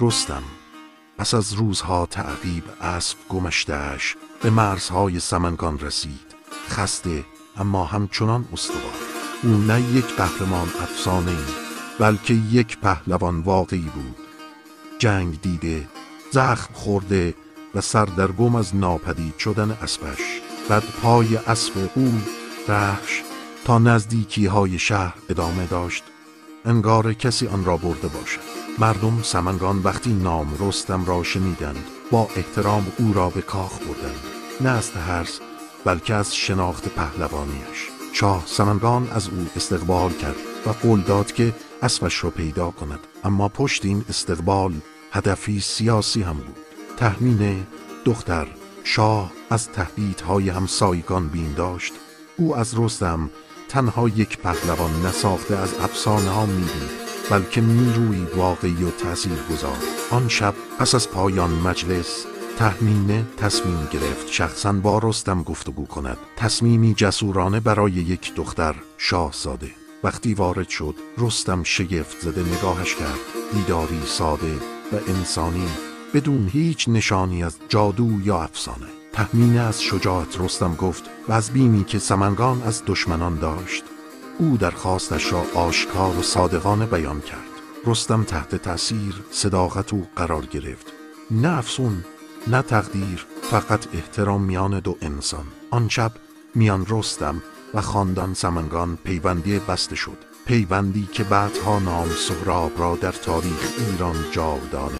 رستم پس از روزها تعقیب اسب گمشته‌اش به مرزهای سمنگان رسید. خسته اما همچنان استوار. او نه یک قهرمان افسانه‌ای بلکه یک پهلوان واقعی بود. جنگ دیده، زخم خورده و سردرگم از ناپدید شدن اسبش. بعد پای اسب او رخش تا نزدیکی های شهر ادامه داشت، انگار کسی آن را برده باشد. مردم سمنگان وقتی نام رستم را شنیدند با احترام او را به کاخ بردند، نه از ترس بلکه از شناخت پهلوانیش. شاه سمنگان از او استقبال کرد و قول داد که اسبش را پیدا کند، اما پشت این استقبال هدفی سیاسی هم بود. تهمین دختر. شاه از تهدیدهای همسایگان بین داشت. او از رستم تنها یک پهلوان نساخته از افسانه ها می‌دید، بلکه نیروی واقعی و تاثیرگذار. آن شب پس از پایان مجلس، تهمینه تصمیم گرفت شخصاً با رستم گفتگو کند. تصمیمی جسورانه برای یک دختر شاهزاده. وقتی وارد شد، رستم شگفت زده نگاهش کرد. دیداری ساده و انسانی، بدون هیچ نشانی از جادو یا افسانه. تهمینه از شجاعت رستم گفت و از بیمی که سمنگان از دشمنان داشت. او درخواستش را آشکار و صادقانه بیان کرد. رستم تحت تأثیر صداقت او قرار گرفت. نه افسون، نه تقدیر، فقط احترام میان دو انسان. آن شب میان رستم و خاندان سمنگان پیوندی بسته شد. پیوندی که بعدها نام سهراب را در تاریخ ایران جاودانه